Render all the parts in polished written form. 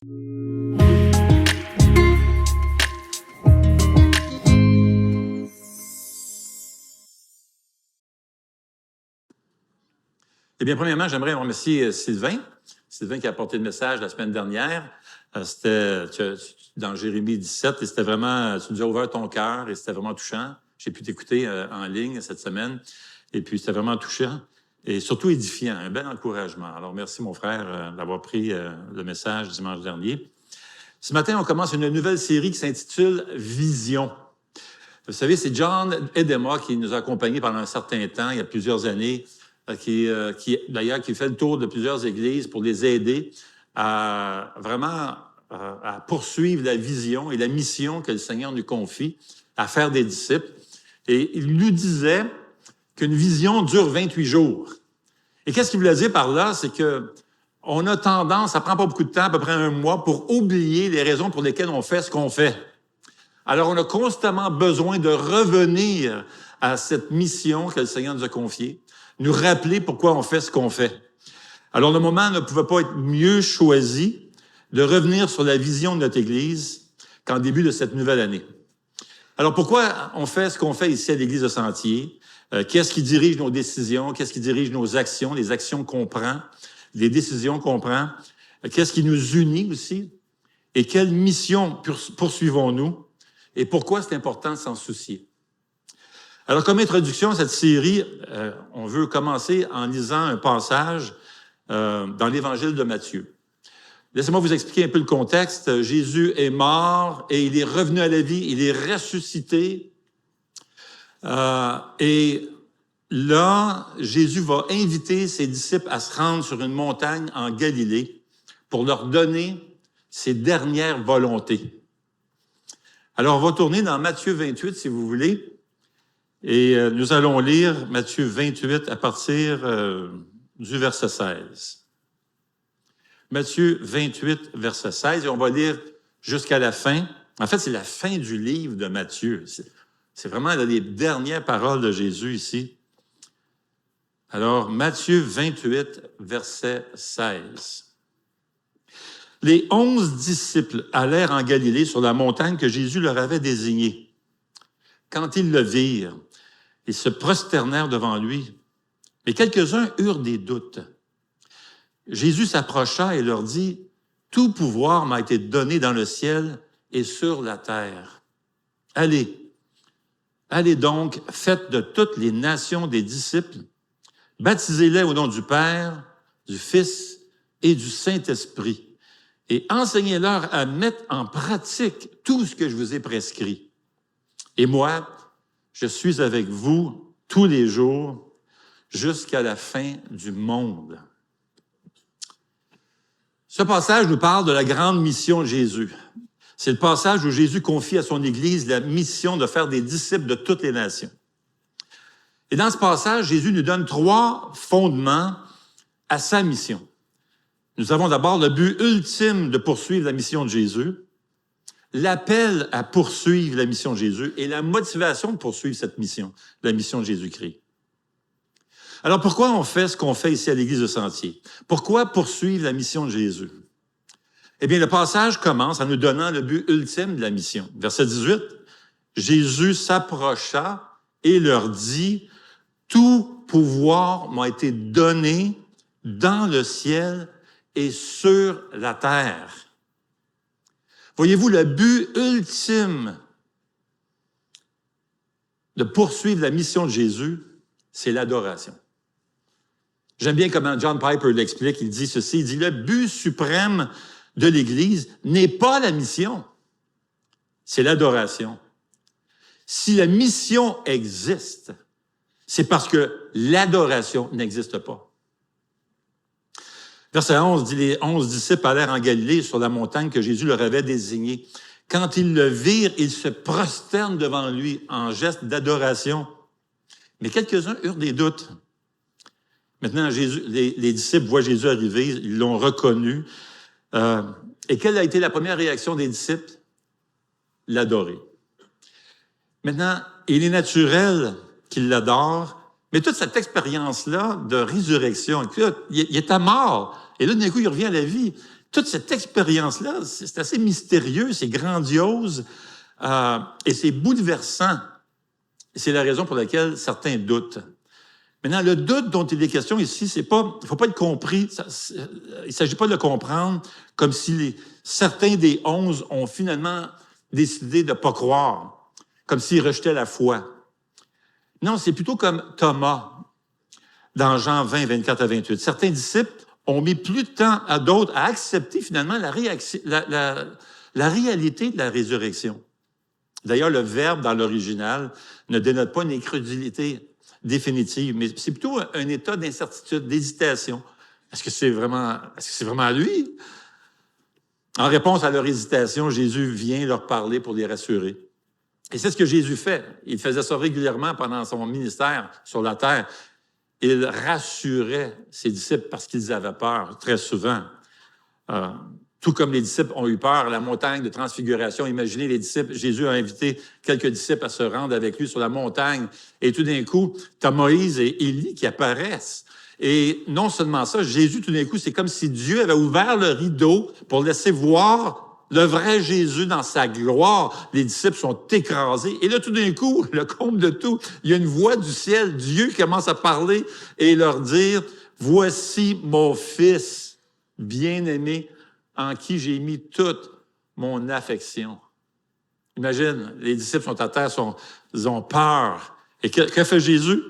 Eh bien, premièrement, j'aimerais remercier Sylvain qui a apporté le message la semaine dernière. C'était dans Jérémie 17 et c'était vraiment, tu nous as ouvert ton cœur et c'était vraiment touchant. J'ai pu t'écouter en ligne cette semaine et puis c'était vraiment touchant et surtout édifiant, un bel encouragement. Alors, merci mon frère d'avoir pris le message dimanche dernier. Ce matin, on commence une nouvelle série qui s'intitule « Vision ». Vous savez, c'est John Edema qui nous a accompagnés pendant un certain temps, il y a plusieurs années, qui fait le tour de plusieurs églises pour les aider à vraiment à poursuivre la vision et la mission que le Seigneur nous confie, à faire des disciples. Et il nous disait qu'une vision dure 28 jours. Et qu'est-ce qu'il voulait dire par là? C'est que on a tendance, ça prend pas beaucoup de temps, à peu près un mois, pour oublier les raisons pour lesquelles on fait ce qu'on fait. Alors, on a constamment besoin de revenir à cette mission que le Seigneur nous a confiée, nous rappeler pourquoi on fait ce qu'on fait. Alors, le moment ne pouvait pas être mieux choisi de revenir sur la vision de notre Église qu'en début de cette nouvelle année. Alors, pourquoi on fait ce qu'on fait ici à l'Église de Sentier? Qu'est-ce qui dirige nos décisions? Qu'est-ce qui dirige nos actions? Les actions qu'on prend, les décisions qu'on prend? Qu'est-ce qui nous unit aussi? Et quelle mission poursuivons-nous? Et pourquoi c'est important de s'en soucier? Alors, comme introduction à cette série, on veut commencer en lisant un passage dans l'Évangile de Matthieu. Laissez-moi vous expliquer un peu le contexte. Jésus est mort et il est revenu à la vie, il est ressuscité. Et là, Jésus va inviter ses disciples à se rendre sur une montagne en Galilée pour leur donner ses dernières volontés. Alors, on va tourner dans Matthieu 28, si vous voulez. Et nous allons lire Matthieu 28 à partir du verset 16. Matthieu 28, verset 16, et on va lire jusqu'à la fin. En fait, c'est la fin du livre de Matthieu. C'est vraiment les dernières paroles de Jésus ici. Alors, Matthieu 28, verset 16. Les 11 disciples allèrent en Galilée sur la montagne que Jésus leur avait désignée. Quand ils le virent, ils se prosternèrent devant lui. Mais quelques-uns eurent des doutes. Jésus s'approcha et leur dit, « Tout pouvoir m'a été donné dans le ciel et sur la terre. Allez donc, faites de toutes les nations des disciples, baptisez-les au nom du Père, du Fils et du Saint-Esprit, et enseignez-leur à mettre en pratique tout ce que je vous ai prescrit. Et moi, je suis avec vous tous les jours jusqu'à la fin du monde. » Ce passage nous parle de la grande mission de Jésus. C'est le passage où Jésus confie à son Église la mission de faire des disciples de toutes les nations. Et dans ce passage, Jésus nous donne 3 fondements à sa mission. Nous avons d'abord le but ultime de poursuivre la mission de Jésus, l'appel à poursuivre la mission de Jésus et la motivation de poursuivre cette mission, la mission de Jésus-Christ. Alors, pourquoi on fait ce qu'on fait ici à l'Église de Sentier? Pourquoi poursuivre la mission de Jésus? Eh bien, le passage commence en nous donnant le but ultime de la mission. Verset 18, Jésus s'approcha et leur dit, « Tout pouvoir m'a été donné dans le ciel et sur la terre. » Voyez-vous, le but ultime de poursuivre la mission de Jésus, c'est l'adoration. J'aime bien comment John Piper l'explique. Il dit ceci, il dit, le but suprême de l'Église n'est pas la mission, c'est l'adoration. Si la mission existe, c'est parce que l'adoration n'existe pas. Verset 11 dit, les 11 disciples allèrent en Galilée sur la montagne que Jésus leur avait désignée. Quand ils le virent, ils se prosternent devant lui en geste d'adoration. Mais quelques-uns eurent des doutes. Maintenant, les disciples voient Jésus arriver, ils l'ont reconnu. Et quelle a été la première réaction des disciples? L'adorer. Maintenant, il est naturel qu'ils l'adorent, mais toute cette expérience-là de résurrection, il était mort, et là, d'un coup, il revient à la vie. toute cette expérience-là, c'est assez mystérieux, c'est grandiose et c'est bouleversant. C'est la raison pour laquelle certains doutent. Maintenant, le doute dont il est question ici, il ne faut pas être compris, il ne s'agit pas de le comprendre comme si certains des 11 ont finalement décidé de ne pas croire, comme s'ils rejetaient la foi. Non, c'est plutôt comme Thomas, dans Jean 20, 24 à 28. Certains disciples ont mis plus de temps à d'autres à accepter finalement la réalité de la résurrection. D'ailleurs, le verbe dans l'original ne dénote pas une incrédulité définitive, mais c'est plutôt un état d'incertitude, d'hésitation. Est-ce que c'est vraiment lui? En réponse à leur hésitation, Jésus vient leur parler pour les rassurer. Et c'est ce que Jésus fait. Il faisait ça régulièrement pendant son ministère sur la terre. Il rassurait ses disciples parce qu'ils avaient peur, très souvent. Tout comme les disciples ont eu peur, la montagne de transfiguration. Imaginez les disciples. Jésus a invité quelques disciples à se rendre avec lui sur la montagne. Et tout d'un coup, tu as Moïse et Élie qui apparaissent. Et non seulement ça, Jésus, tout d'un coup, c'est comme si Dieu avait ouvert le rideau pour laisser voir le vrai Jésus dans sa gloire. Les disciples sont écrasés. Et là, tout d'un coup, le comble de tout, il y a une voix du ciel. Dieu commence à parler et leur dire, « Voici mon Fils bien-aimé, en qui j'ai mis toute mon affection. » Imagine, les disciples sont à terre, ils ont peur. Et que fait Jésus?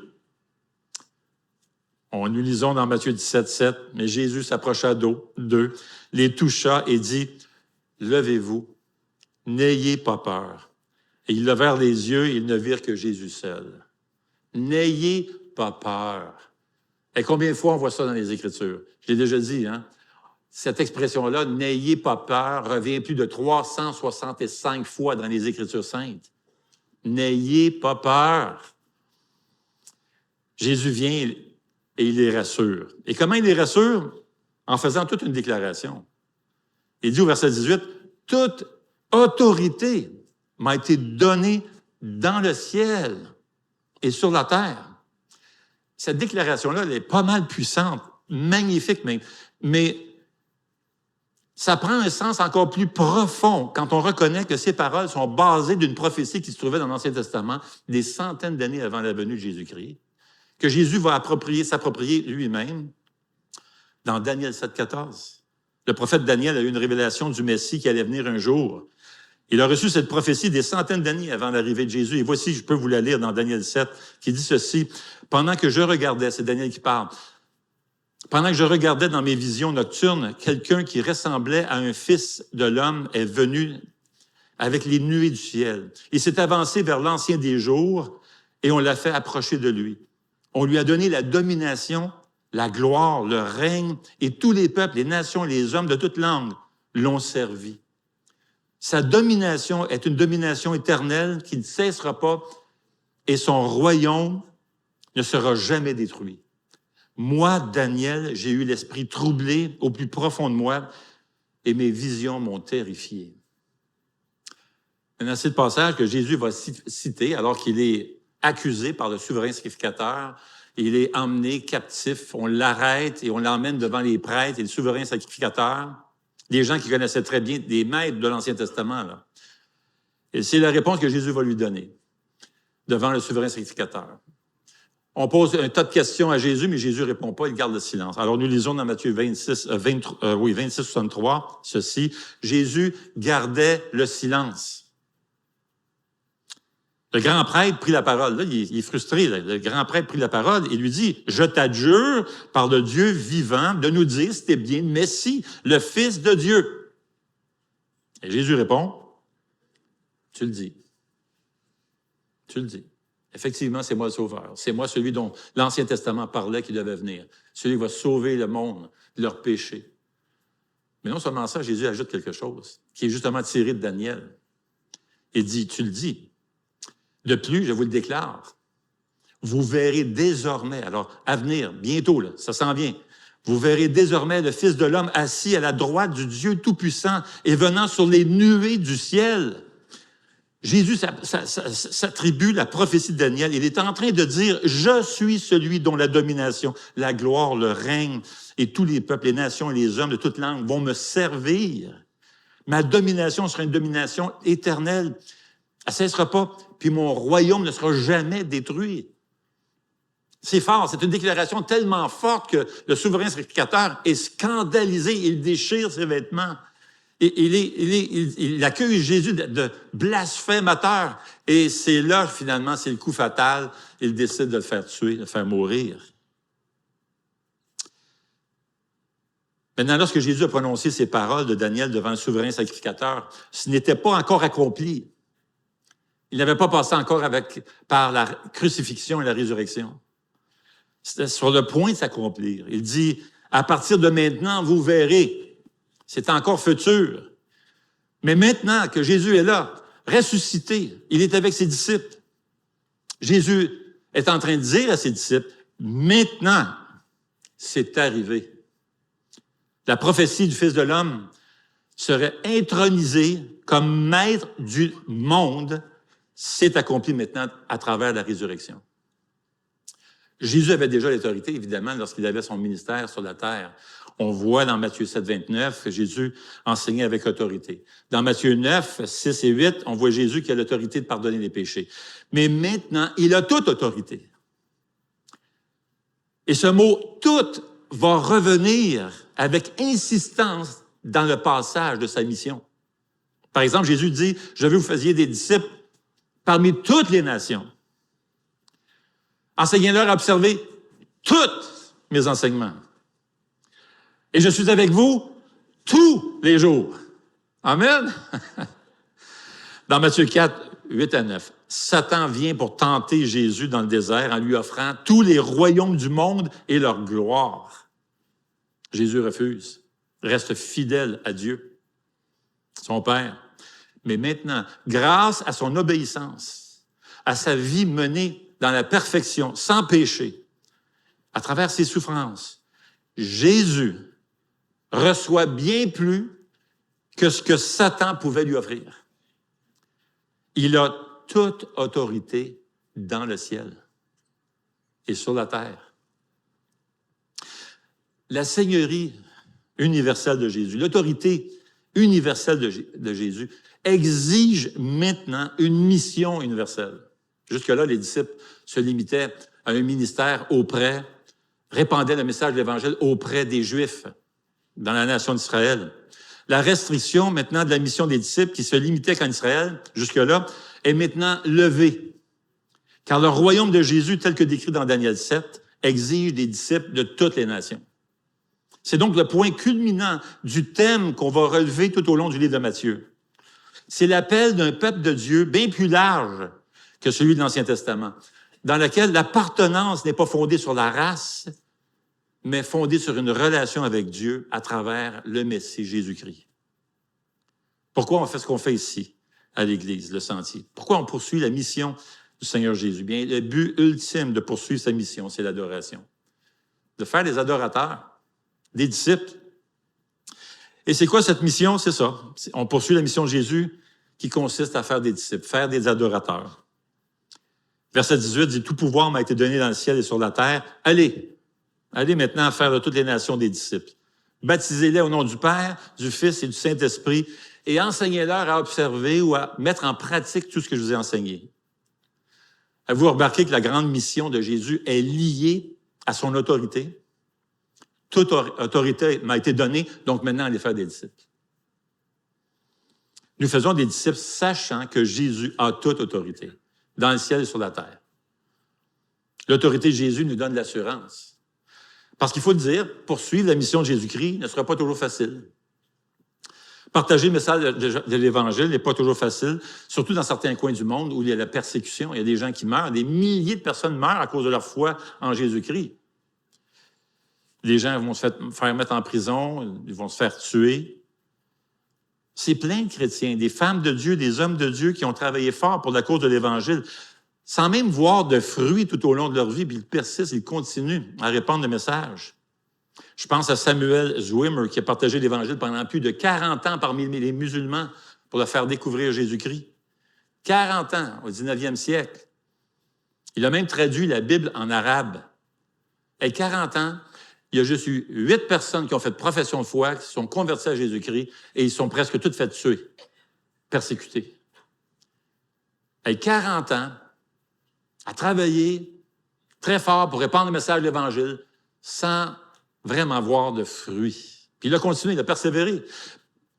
Nous lisons dans Matthieu 17, 7, « Mais Jésus s'approcha d'eux, les toucha et dit, « Levez-vous, n'ayez pas peur. » Et ils levèrent les yeux et ils ne virent que Jésus seul. N'ayez pas peur. Et combien de fois on voit ça dans les Écritures? Je l'ai déjà dit, hein? Cette expression-là, « n'ayez pas peur », revient plus de 365 fois dans les Écritures saintes. N'ayez pas peur. Jésus vient et il les rassure. Et comment il les rassure? En faisant toute une déclaration. Il dit au verset 18, « Toute autorité m'a été donnée dans le ciel et sur la terre. » Cette déclaration-là, elle est pas mal puissante, magnifique même, mais ça prend un sens encore plus profond quand on reconnaît que ces paroles sont basées d'une prophétie qui se trouvait dans l'Ancien Testament des centaines d'années avant la venue de Jésus-Christ, que Jésus va s'approprier lui-même dans Daniel 7, 14. Le prophète Daniel a eu une révélation du Messie qui allait venir un jour. Il a reçu cette prophétie des centaines d'années avant l'arrivée de Jésus. Et voici, je peux vous la lire dans Daniel 7, qui dit ceci. « Pendant que je regardais, c'est Daniel qui parle, pendant que je regardais dans mes visions nocturnes, quelqu'un qui ressemblait à un fils de l'homme est venu avec les nuées du ciel. Il s'est avancé vers l'ancien des jours et on l'a fait approcher de lui. On lui a donné la domination, la gloire, le règne, et tous les peuples, les nations, les hommes de toute langue l'ont servi. Sa domination est une domination éternelle qui ne cessera pas et son royaume ne sera jamais détruit. Moi, Daniel, j'ai eu l'esprit troublé au plus profond de moi et mes visions m'ont terrifié. » Maintenant, c'est le passage que Jésus va citer alors qu'il est accusé par le souverain sacrificateur. Il est emmené captif, on l'arrête et on l'emmène devant les prêtres et le souverain sacrificateur, des gens qui connaissaient très bien, des maîtres de l'Ancien Testament, là. Et c'est la réponse que Jésus va lui donner devant le souverain sacrificateur. On pose un tas de questions à Jésus, mais Jésus ne répond pas, il garde le silence. Alors, nous lisons dans Matthieu 26, 63, ceci. Jésus gardait le silence. Le grand prêtre prit la parole. Là, il est frustré. Là. Le grand prêtre prit la parole et lui dit, « Je t'adjure par le Dieu vivant de nous dire si t'es bien Messie, le Fils de Dieu. » Et Jésus répond, « Tu le dis. Tu le dis. Effectivement, c'est moi le Sauveur. C'est moi celui dont l'Ancien Testament parlait qui devait venir. Celui qui va sauver le monde de leurs péchés. » Mais non seulement ça, Jésus ajoute quelque chose qui est justement tiré de Daniel. Il dit, « Tu le dis. De plus, je vous le déclare, vous verrez désormais, alors à venir, bientôt, là, ça s'en vient, vous verrez désormais le Fils de l'homme assis à la droite du Dieu Tout-Puissant et venant sur les nuées du ciel. » Jésus s'attribue la prophétie de Daniel. Il est en train de dire, je suis celui dont la domination, la gloire, le règne, et tous les peuples, les nations et les hommes de toute langue vont me servir. Ma domination sera une domination éternelle. Elle ne cessera pas, puis mon royaume ne sera jamais détruit. C'est fort, c'est une déclaration tellement forte que le souverain sacrificateur est scandalisé, il déchire ses vêtements. Et il accueille Jésus de blasphémateur. Et c'est là, finalement, c'est le coup fatal. Il décide de le faire tuer, de le faire mourir. Maintenant, lorsque Jésus a prononcé ces paroles de Daniel devant le souverain sacrificateur, ce n'était pas encore accompli. Il n'avait pas passé encore par la crucifixion et la résurrection. C'était sur le point de s'accomplir. Il dit, à partir de maintenant, vous verrez. C'est encore futur. Mais maintenant que Jésus est là, ressuscité, il est avec ses disciples. Jésus est en train de dire à ses disciples, maintenant, c'est arrivé. La prophétie du Fils de l'homme serait intronisée comme maître du monde. C'est accompli maintenant à travers la résurrection. Jésus avait déjà l'autorité, évidemment, lorsqu'il avait son ministère sur la terre. On voit dans Matthieu 7, 29 que Jésus enseignait avec autorité. Dans Matthieu 9, 6 et 8, on voit Jésus qui a l'autorité de pardonner les péchés. Mais maintenant, il a toute autorité. Et ce mot « toute » va revenir avec insistance dans le passage de sa mission. Par exemple, Jésus dit « Je veux que vous fassiez des disciples parmi toutes les nations. Enseignez-leur à observer tous mes enseignements. Et je suis avec vous tous les jours. » Amen. Dans Matthieu 4, 8 à 9, Satan vient pour tenter Jésus dans le désert en lui offrant tous les royaumes du monde et leur gloire. Jésus refuse, reste fidèle à Dieu, son Père. Mais maintenant, grâce à son obéissance, à sa vie menée dans la perfection, sans péché, à travers ses souffrances, Jésus reçoit bien plus que ce que Satan pouvait lui offrir. Il a toute autorité dans le ciel et sur la terre. La seigneurie universelle de Jésus, l'autorité universelle de Jésus exige maintenant une mission universelle. Jusque-là, les disciples se limitaient à un ministère répandaient le message de l'Évangile auprès des Juifs dans la nation d'Israël. La restriction maintenant de la mission des disciples qui se limitait qu'en Israël, jusque-là, est maintenant levée. Car le royaume de Jésus, tel que décrit dans Daniel 7, exige des disciples de toutes les nations. C'est donc le point culminant du thème qu'on va relever tout au long du livre de Matthieu. C'est l'appel d'un peuple de Dieu bien plus large que celui de l'Ancien Testament, dans lequel l'appartenance n'est pas fondée sur la race, mais fondée sur une relation avec Dieu à travers le Messie, Jésus-Christ. Pourquoi on fait ce qu'on fait ici, à l'Église, le Sentier? Pourquoi on poursuit la mission du Seigneur Jésus? Bien, le but ultime de poursuivre sa mission, c'est l'adoration. De faire des adorateurs, des disciples. Et c'est quoi cette mission? C'est ça. On poursuit la mission de Jésus qui consiste à faire des disciples, faire des adorateurs. Verset 18 dit, « Tout pouvoir m'a été donné dans le ciel et sur la terre. Allez maintenant faire de toutes les nations des disciples. Baptisez-les au nom du Père, du Fils et du Saint-Esprit et enseignez-leur à observer ou à mettre en pratique tout ce que je vous ai enseigné. » Avez-vous remarqué que la grande mission de Jésus est liée à son autorité? Toute autorité m'a été donnée, donc maintenant, allez faire des disciples. Nous faisons des disciples sachant que Jésus a toute autorité, dans le ciel et sur la terre. L'autorité de Jésus nous donne l'assurance. Parce qu'il faut le dire, poursuivre la mission de Jésus-Christ ne sera pas toujours facile. Partager le message de l'Évangile n'est pas toujours facile, surtout dans certains coins du monde où il y a la persécution, il y a des gens qui meurent, des milliers de personnes meurent à cause de leur foi en Jésus-Christ. Les gens vont se faire mettre en prison, ils vont se faire tuer. C'est plein de chrétiens, des femmes de Dieu, des hommes de Dieu qui ont travaillé fort pour la cause de l'Évangile, sans même voir de fruits tout au long de leur vie, puis ils persistent, ils continuent à répandre le message. Je pense à Samuel Zwimmer qui a partagé l'Évangile pendant plus de 40 ans parmi les musulmans pour leur faire découvrir Jésus-Christ. 40 ans, au 19e siècle. Il a même traduit la Bible en arabe. Et 40 ans, il y a juste eu 8 personnes qui ont fait profession de foi, qui se sont converties à Jésus-Christ, et ils sont presque toutes fait tuer, persécutés. Et 40 ans, à travailler très fort pour répandre le message de l'Évangile, sans vraiment voir de fruits. Puis il a continué, il a persévéré.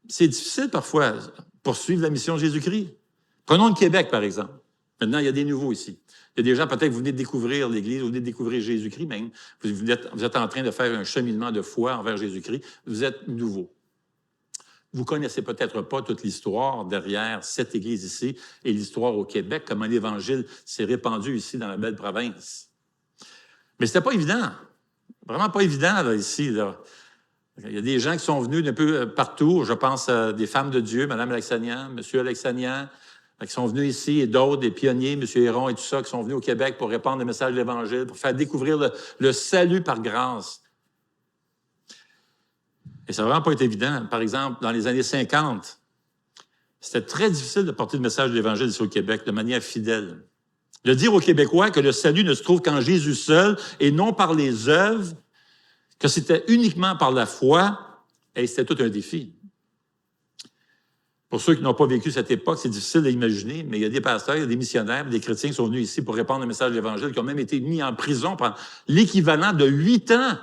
C'est difficile parfois de poursuivre la mission de Jésus-Christ. Prenons le Québec, par exemple. Maintenant, il y a des nouveaux ici. Il y a des gens, peut-être, vous venez de découvrir l'Église, vous venez de découvrir Jésus-Christ même. Vous êtes en train de faire un cheminement de foi envers Jésus-Christ. Vous êtes nouveau. Vous ne connaissez peut-être pas toute l'histoire derrière cette Église ici et l'histoire au Québec, comment l'Évangile s'est répandu ici dans la belle province. Mais ce n'était pas évident. Vraiment pas évident, là, ici. Là. Il y a des gens qui sont venus d'un peu partout. Je pense à des femmes de Dieu, Mme Alexanian, M. Alexanian, qui sont venus ici, et d'autres, des pionniers, M. Héron et tout ça, qui sont venus au Québec pour répandre le message de l'Évangile, pour faire découvrir le salut par grâce. Et ça n'a vraiment pas été évident. Par exemple, dans les années 50, c'était très difficile de porter le message de l'Évangile ici au Québec de manière fidèle. De dire aux Québécois que le salut ne se trouve qu'en Jésus seul et non par les œuvres, que c'était uniquement par la foi, et c'était tout un défi. Pour ceux qui n'ont pas vécu cette époque, c'est difficile à imaginer, mais il y a des pasteurs, il y a des missionnaires, des chrétiens qui sont venus ici pour répandre le message de l'Évangile, qui ont même été mis en prison pendant l'équivalent de 8 ans.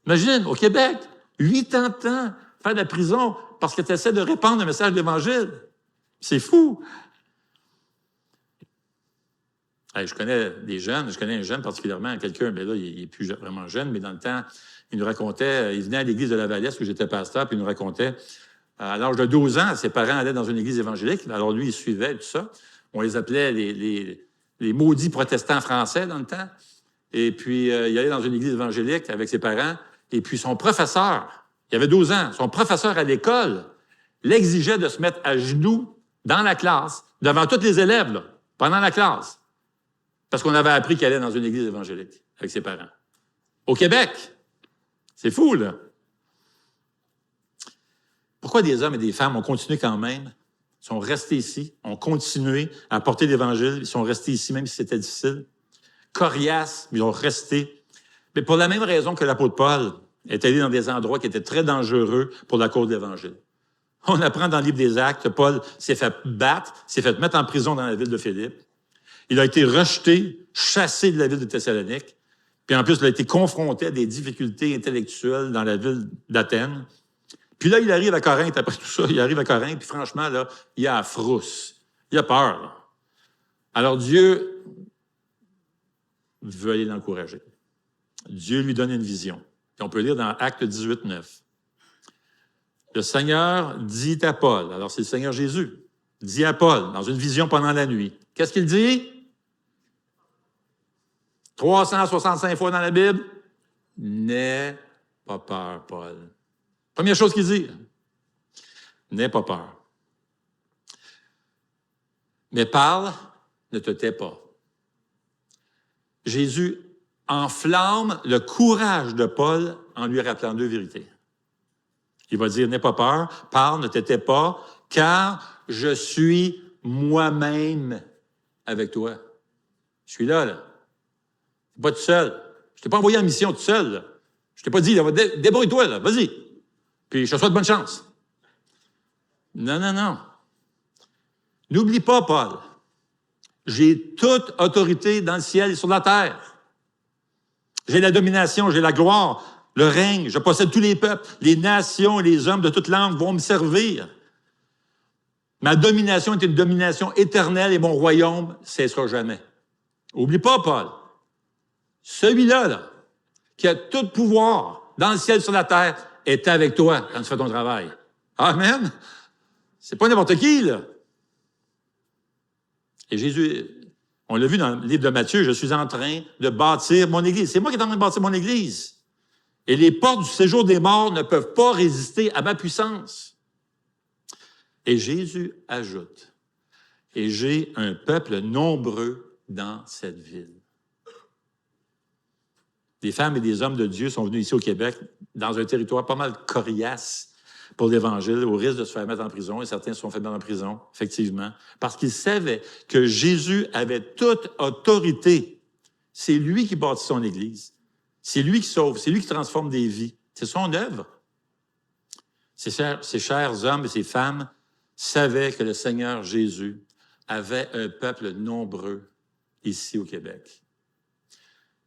Imagine, au Québec, 8 ans de temps, faire de la prison parce que tu essaies de répandre le message de l'Évangile. C'est fou! Je connais des jeunes, je connais un jeune particulièrement, quelqu'un, mais là, il n'est plus vraiment jeune, mais dans le temps, il nous racontait, il venait à l'église de la Vallesse où j'étais pasteur, puis il nous racontait, à l'âge de 12 ans, ses parents allaient dans une église évangélique, alors lui, il suivait tout ça. On les appelait les maudits protestants français dans le temps. Et puis, il allait dans une église évangélique avec ses parents, et puis son professeur, il avait 12 ans, son professeur à l'école l'exigeait de se mettre à genoux dans la classe, devant tous les élèves, là, pendant la classe. Parce qu'on avait appris qu'elle allait dans une église évangélique avec ses parents. Au Québec. C'est fou, là. Pourquoi des hommes et des femmes ont continué quand même, sont restés ici, ont continué à porter l'Évangile, ils sont restés ici même si c'était difficile? Coriaces, mais ils ont resté. Mais pour la même raison que l'apôtre Paul est allé dans des endroits qui étaient très dangereux pour la cause de l'Évangile. On apprend dans le livre des Actes, Paul s'est fait battre, s'est fait mettre en prison dans la ville de Philippe. Il a été rejeté, chassé de la ville de Thessalonique. Puis en plus, il a été confronté à des difficultés intellectuelles dans la ville d'Athènes. Puis là, il arrive à Corinthe, après tout ça, il arrive à Corinthe, puis franchement, là, il a la frousse. Il a peur. Là. Alors Dieu veut aller l'encourager. Dieu lui donne une vision. Et on peut lire dans Actes 18, 9. Le Seigneur dit à Paul, alors c'est le Seigneur Jésus, dit à Paul, dans une vision pendant la nuit. Qu'est-ce qu'il dit? 365 fois dans la Bible. N'aie pas peur, Paul. Première chose qu'il dit. N'aie pas peur. Mais parle, ne te tais pas. Jésus enflamme le courage de Paul en lui rappelant 2 vérités. Il va dire, n'aie pas peur, parle, ne te tais pas, car je suis moi-même avec toi. Je suis là, là. Tu n'es pas tout seul. Je ne t'ai pas envoyé en mission tout seul, là. Je ne t'ai pas dit, là, débrouille-toi, là, vas-y. Puis je te souhaite bonne chance. Non, non, non. N'oublie pas, Paul, j'ai toute autorité dans le ciel et sur la terre. J'ai la domination, j'ai la gloire, le règne, je possède tous les peuples, les nations et les hommes de toute langue vont me servir. Ma domination est une domination éternelle et mon royaume ne cessera jamais. Oublie pas, Paul, celui-là, là, qui a tout pouvoir dans le ciel et sur la terre, est avec toi quand tu fais ton travail. Amen. C'est pas n'importe qui, là. Et Jésus, on l'a vu dans le livre de Matthieu, je suis en train de bâtir mon Église. C'est moi qui est en train de bâtir mon Église. Et les portes du séjour des morts ne peuvent pas résister à ma puissance. Et Jésus ajoute, et j'ai un peuple nombreux dans cette ville. Des femmes et des hommes de Dieu sont venus ici au Québec, dans un territoire pas mal coriace, pour l'Évangile, au risque de se faire mettre en prison, et certains se sont fait mettre en prison, effectivement, parce qu'ils savaient que Jésus avait toute autorité. C'est lui qui bâtit son Église. C'est lui qui sauve, c'est lui qui transforme des vies. C'est son œuvre. Ces chers hommes et ces femmes savaient que le Seigneur Jésus avait un peuple nombreux ici au Québec.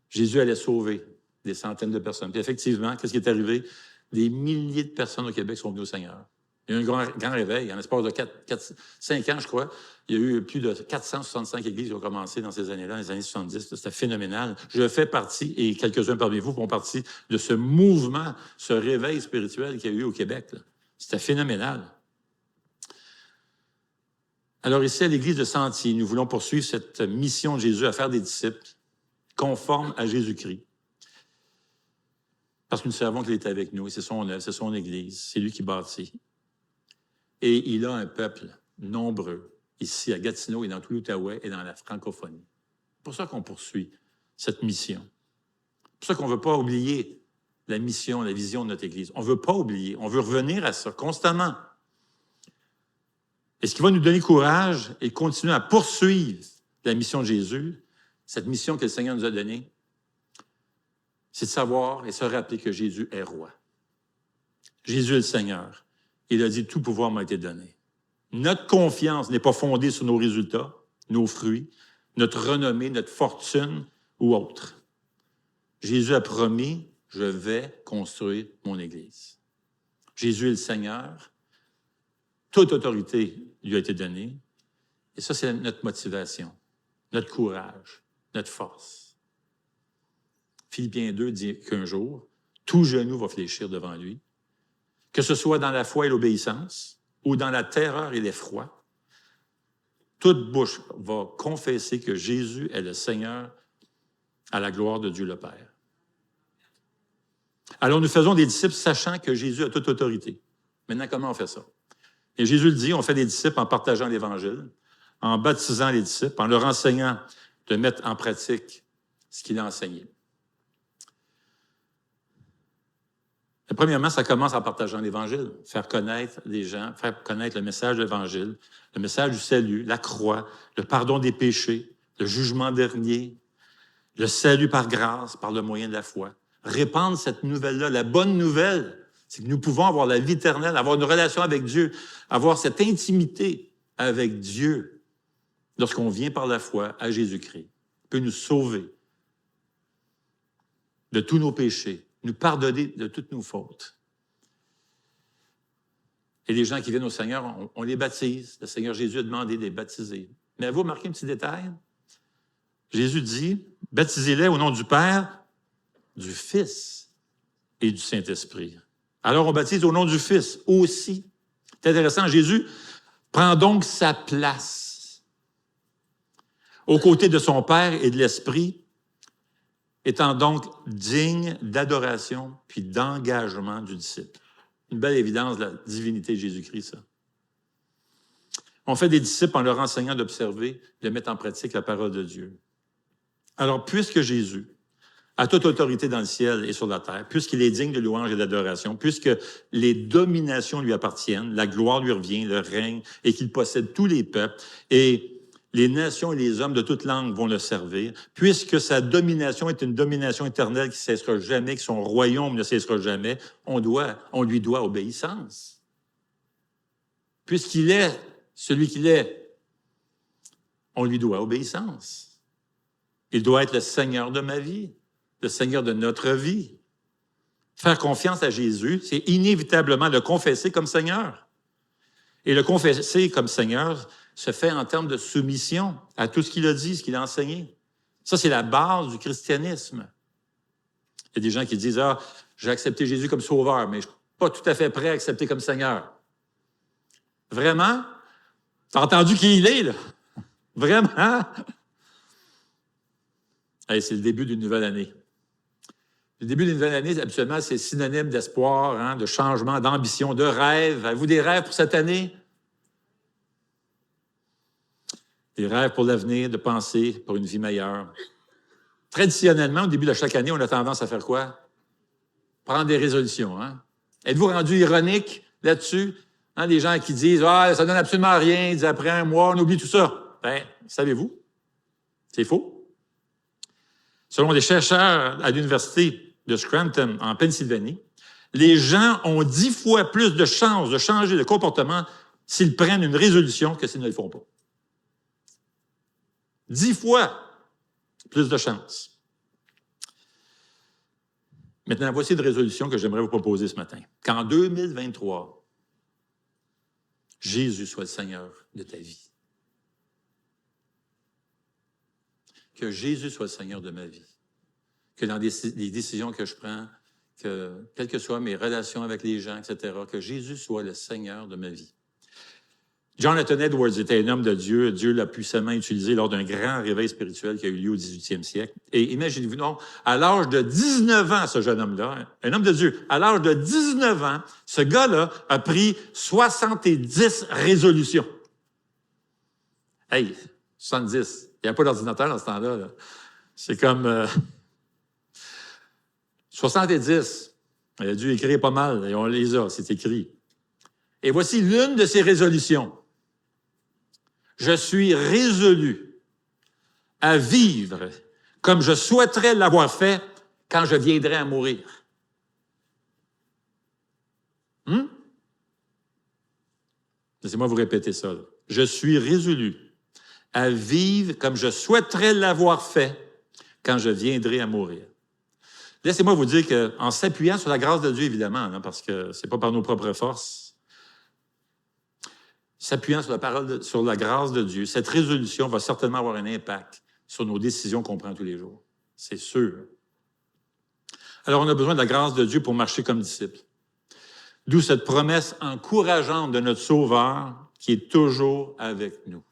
Jésus allait sauver des centaines de personnes. Puis effectivement, qu'est-ce qui est arrivé? Des milliers de personnes au Québec sont venues au Seigneur. Il y a eu un grand réveil. En l'espace de 5 ans, je crois, il y a eu plus de 465 églises qui ont commencé dans ces années-là, dans les années 70. C'était phénoménal. Je fais partie, et quelques-uns parmi vous font partie, de ce mouvement, ce réveil spirituel qu'il y a eu au Québec. C'était phénoménal. Alors ici, à l'Église de Sentier, nous voulons poursuivre cette mission de Jésus à faire des disciples conformes à Jésus-Christ. Parce que nous savons qu'il est avec nous, et c'est son œuvre, c'est son Église, c'est lui qui bâtit. Et il a un peuple nombreux, ici à Gatineau et dans tout l'Outaouais et dans la francophonie. C'est pour ça qu'on poursuit cette mission. C'est pour ça qu'on ne veut pas oublier la mission, la vision de notre Église. On ne veut pas oublier, on veut revenir à ça constamment. Et ce qui va nous donner courage et continuer à poursuivre la mission de Jésus, cette mission que le Seigneur nous a donnée, c'est de savoir et se rappeler que Jésus est roi. Jésus est le Seigneur. Il a dit « Tout pouvoir m'a été donné ». Notre confiance n'est pas fondée sur nos résultats, nos fruits, notre renommée, notre fortune ou autre. Jésus a promis « Je vais construire mon Église ». Jésus est le Seigneur. Toute autorité lui a été donnée. Et ça, c'est notre motivation, notre courage, notre force. Philippiens 2 dit qu'un jour, tout genou va fléchir devant lui, que ce soit dans la foi et l'obéissance ou dans la terreur et l'effroi. Toute bouche va confesser que Jésus est le Seigneur à la gloire de Dieu le Père. Alors, nous faisons des disciples sachant que Jésus a toute autorité. Maintenant, comment on fait ça? Et Jésus le dit, on fait des disciples en partageant l'Évangile, en baptisant les disciples, en leur enseignant de mettre en pratique ce qu'il a enseigné. Et premièrement, ça commence en partageant l'Évangile, faire connaître les gens, faire connaître le message de l'Évangile, le message du salut, la croix, le pardon des péchés, le jugement dernier, le salut par grâce, par le moyen de la foi. Répandre cette nouvelle-là, la bonne nouvelle, c'est que nous pouvons avoir la vie éternelle, avoir une relation avec Dieu, avoir cette intimité avec Dieu lorsqu'on vient par la foi à Jésus-Christ. Il peut nous sauver de tous nos péchés, nous pardonner de toutes nos fautes. Et les gens qui viennent au Seigneur, on les baptise. Le Seigneur Jésus a demandé de les baptiser. Mais avez-vous remarqué un petit détail? Jésus dit, baptisez-les au nom du Père, du Fils et du Saint-Esprit. Alors, on baptise au nom du Fils aussi. C'est intéressant, Jésus prend donc sa place aux côtés de son Père et de l'Esprit, étant donc digne d'adoration puis d'engagement du disciple. Une belle évidence de la divinité de Jésus-Christ, ça. On fait des disciples en leur enseignant d'observer, de mettre en pratique la parole de Dieu. Alors, puisque Jésus a toute autorité dans le ciel et sur la terre, puisqu'il est digne de louange et d'adoration, puisque les dominations lui appartiennent, la gloire lui revient, le règne, et qu'il possède tous les peuples, et les nations et les hommes de toute langue vont le servir, puisque sa domination est une domination éternelle qui ne cessera jamais, que son royaume ne cessera jamais, on lui doit obéissance. Puisqu'il est celui qu'il est, on lui doit obéissance. Il doit être le Seigneur de ma vie, le Seigneur de notre vie. Faire confiance à Jésus, c'est inévitablement le confesser comme Seigneur. Et le confesser comme Seigneur se fait en termes de soumission à tout ce qu'il a dit, ce qu'il a enseigné. Ça, c'est la base du christianisme. Il y a des gens qui disent « Ah, j'ai accepté Jésus comme sauveur, mais je ne suis pas tout à fait prêt à accepter comme Seigneur. » Vraiment? Tu as entendu qui il est, là? Vraiment? Hey, c'est le début d'une nouvelle année. Le début d'une nouvelle année, habituellement, c'est synonyme d'espoir, hein, de changement, d'ambition, de rêve. Avez-vous des rêves pour cette année? Des rêves pour l'avenir, de penser pour une vie meilleure. Traditionnellement, au début de chaque année, on a tendance à faire quoi? Prendre des résolutions. Hein? Êtes-vous rendu ironique là-dessus. Hein, les gens qui disent « Ah, ça donne absolument rien, ils disent après un mois, on oublie tout ça. » Ben, savez-vous, c'est faux. Selon des chercheurs à l'université de Scranton, en Pennsylvanie, les gens ont 10 fois plus de chances de changer de comportement s'ils prennent une résolution que s'ils ne le font pas. 10 fois plus de chances. Maintenant, voici une résolution que j'aimerais vous proposer ce matin. Qu'en 2023, Jésus soit le Seigneur de ta vie. Que Jésus soit le Seigneur de ma vie. Que dans les décisions que je prends, que quelles que soient mes relations avec les gens, etc., que Jésus soit le Seigneur de ma vie. Jonathan Edwards était un homme de Dieu. Dieu l'a puissamment utilisé lors d'un grand réveil spirituel qui a eu lieu au 18e siècle. Et imaginez-vous, non, à l'âge de 19 ans, ce jeune homme-là, un homme de Dieu, à l'âge de 19 ans, ce gars-là a pris 70 résolutions. Hey, 70. Il n'y a pas d'ordinateur dans ce temps-là. Là. C'est comme 70. Il a dû écrire pas mal, et on les a, c'est écrit. Et voici l'une de ses résolutions. Je suis résolu à vivre comme je souhaiterais l'avoir fait quand je viendrai à mourir. Laissez-moi vous répéter ça. Là. Je suis résolu à vivre comme je souhaiterais l'avoir fait quand je viendrai à mourir. Laissez-moi vous dire qu'en s'appuyant sur la grâce de Dieu, évidemment, hein, parce que c'est pas par nos propres forces, s'appuyant sur la parole, sur la grâce de Dieu, cette résolution va certainement avoir un impact sur nos décisions qu'on prend tous les jours. C'est sûr. Alors, on a besoin de la grâce de Dieu pour marcher comme disciples. D'où cette promesse encourageante de notre Sauveur qui est toujours avec nous.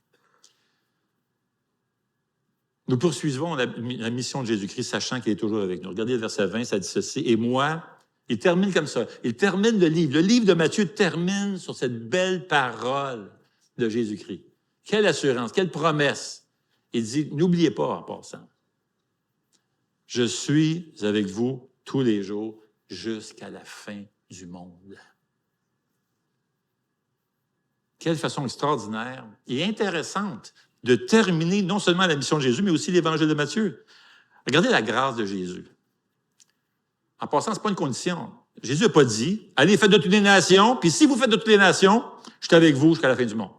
Nous poursuivons la mission de Jésus-Christ, sachant qu'il est toujours avec nous. Regardez le verset 20, ça dit ceci. Et moi, il termine comme ça. Il termine le livre. Le livre de Matthieu termine sur cette belle parole de Jésus-Christ. Quelle assurance, quelle promesse. Il dit, n'oubliez pas en passant. Je suis avec vous tous les jours jusqu'à la fin du monde. Quelle façon extraordinaire et intéressante de terminer non seulement la mission de Jésus, mais aussi l'évangile de Matthieu. Regardez la grâce de Jésus. En passant, ce n'est pas une condition. Jésus n'a pas dit, allez, faites de toutes les nations, puis si vous faites de toutes les nations, je suis avec vous jusqu'à la fin du monde.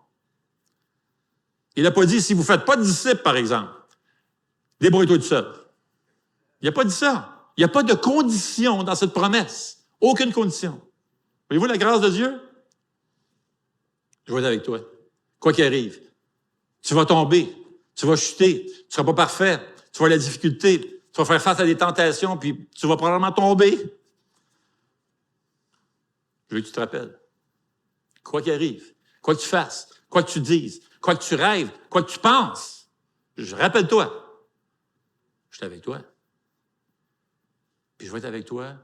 Il n'a pas dit, si vous ne faites pas de disciples, par exemple, débrouille-toi tout seul. Il n'a pas dit ça. Il n'y a pas de condition dans cette promesse. Aucune condition. Voyez-vous la grâce de Dieu? Je vais être avec toi. Quoi qu'il arrive. Tu vas tomber. Tu vas chuter. Tu ne seras pas parfait. Tu vas avoir la difficulté. Tu vas faire face à des tentations, puis tu vas probablement tomber. Je veux que tu te rappelles. Quoi qu'il arrive, quoi que tu fasses, quoi que tu dises, quoi que tu rêves, quoi que tu penses, rappelle-toi. Je suis avec toi. Puis je vais être avec toi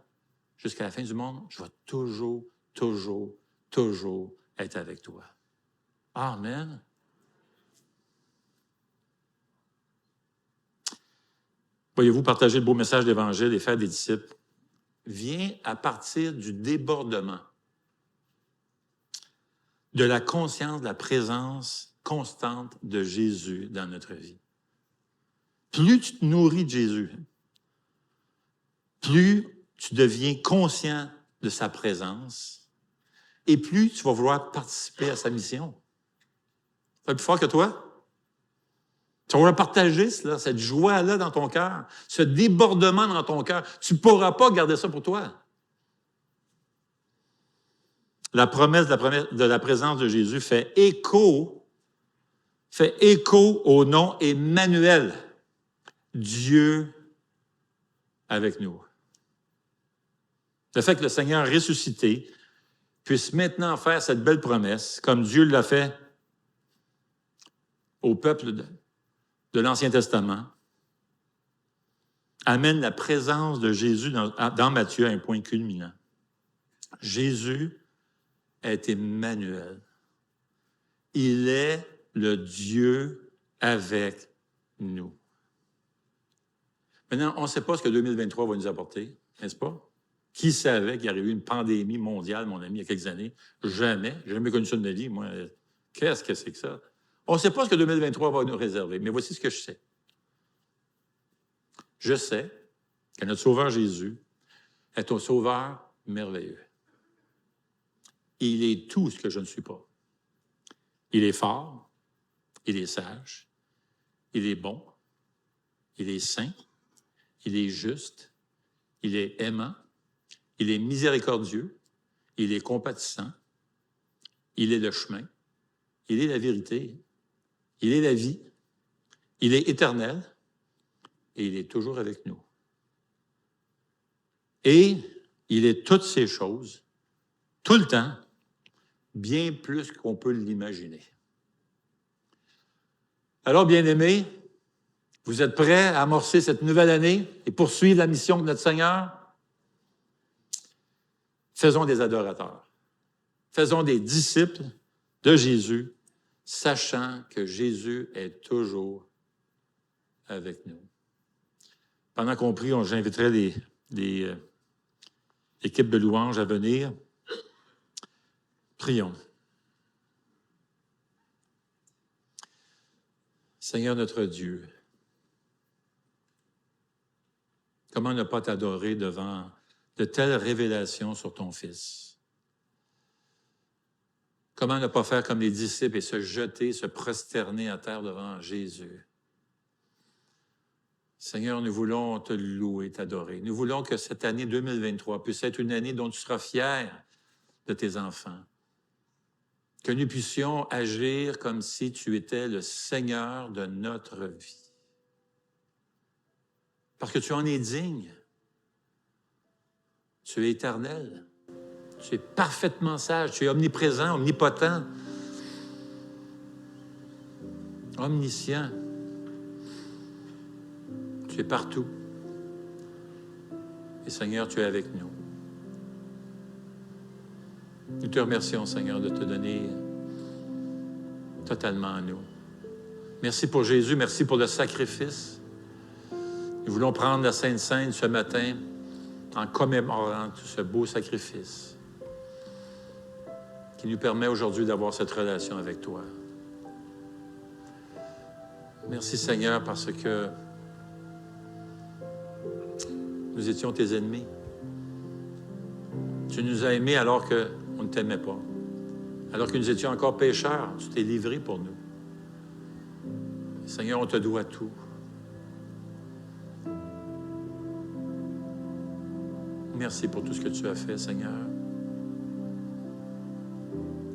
jusqu'à la fin du monde. Je vais toujours, toujours, toujours être avec toi. Amen. Voyez-vous, partager le beau message de l'Évangile et faire des disciples vient à partir du débordement de la conscience de la présence constante de Jésus dans notre vie. Plus tu te nourris de Jésus, plus tu deviens conscient de sa présence et plus tu vas vouloir participer à sa mission. Ça va être plus fort que toi? Tu vas vouloir partager cela, cette joie-là dans ton cœur, ce débordement dans ton cœur. Tu ne pourras pas garder ça pour toi. La promesse de la présence de Jésus fait écho au nom Emmanuel, Dieu avec nous. Le fait que le Seigneur ressuscité puisse maintenant faire cette belle promesse, comme Dieu l'a fait au peuple de l'Ancien Testament, amène la présence de Jésus dans Matthieu à un point culminant. Jésus est Emmanuel. Il est le Dieu avec nous. Maintenant, on ne sait pas ce que 2023 va nous apporter, n'est-ce pas? Qui savait qu'il y aurait eu une pandémie mondiale, mon ami, il y a quelques années? Jamais. J'ai jamais connu ça de ma vie, moi. Qu'est-ce que c'est que ça? On ne sait pas ce que 2023 va nous réserver, mais voici ce que je sais. Je sais que notre Sauveur Jésus est un Sauveur merveilleux. Il est tout ce que je ne suis pas. Il est fort, il est sage, il est bon, il est saint, il est juste, il est aimant, il est miséricordieux, il est compatissant, il est le chemin, il est la vérité, il est la vie, il est éternel et il est toujours avec nous. Et il est toutes ces choses, tout le temps, bien plus qu'on peut l'imaginer. Alors, bien-aimés, vous êtes prêts à amorcer cette nouvelle année et poursuivre la mission de notre Seigneur? Faisons des adorateurs. Faisons des disciples de Jésus, sachant que Jésus est toujours avec nous. Pendant qu'on prie, j'inviterai l'équipe de louanges à venir. Prions. Seigneur notre Dieu, comment ne pas t'adorer devant de telles révélations sur ton Fils? Comment ne pas faire comme les disciples et se jeter, se prosterner à terre devant Jésus? Seigneur, nous voulons te louer, t'adorer. Nous voulons que cette année 2023 puisse être une année dont tu seras fier de tes enfants. Que nous puissions agir comme si tu étais le Seigneur de notre vie. Parce que tu en es digne. Tu es éternel. Tu es parfaitement sage. Tu es omniprésent, omnipotent, omniscient. Tu es partout. Et Seigneur, tu es avec nous. Nous te remercions, Seigneur, de te donner totalement à nous. Merci pour Jésus, merci pour le sacrifice. Nous voulons prendre la Sainte Seine ce matin en commémorant tout ce beau sacrifice qui nous permet aujourd'hui d'avoir cette relation avec toi. Merci, Seigneur, parce que nous étions tes ennemis. Tu nous as aimés alors qu'on ne t'aimait pas. Alors que nous étions encore pécheurs, tu t'es livré pour nous. Seigneur, on te doit tout. Merci pour tout ce que tu as fait, Seigneur.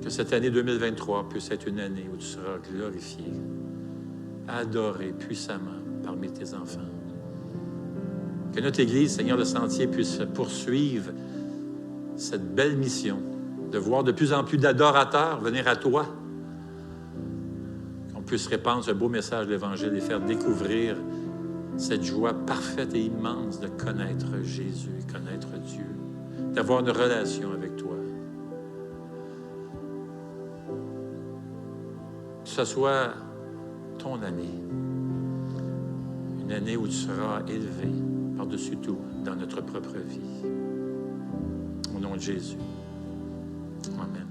Que cette année 2023 puisse être une année où tu seras glorifié, adoré puissamment parmi tes enfants. Que notre Église, Seigneur, le Sentier, puisse poursuivre cette belle mission de voir de plus en plus d'adorateurs venir à toi. Qu'on puisse répandre ce beau message de l'Évangile et faire découvrir cette joie parfaite et immense de connaître Jésus, connaître Dieu, d'avoir une relation avec toi. Que ce soit ton année, une année où tu seras élevé par-dessus tout dans notre propre vie. Au nom de Jésus. Amen.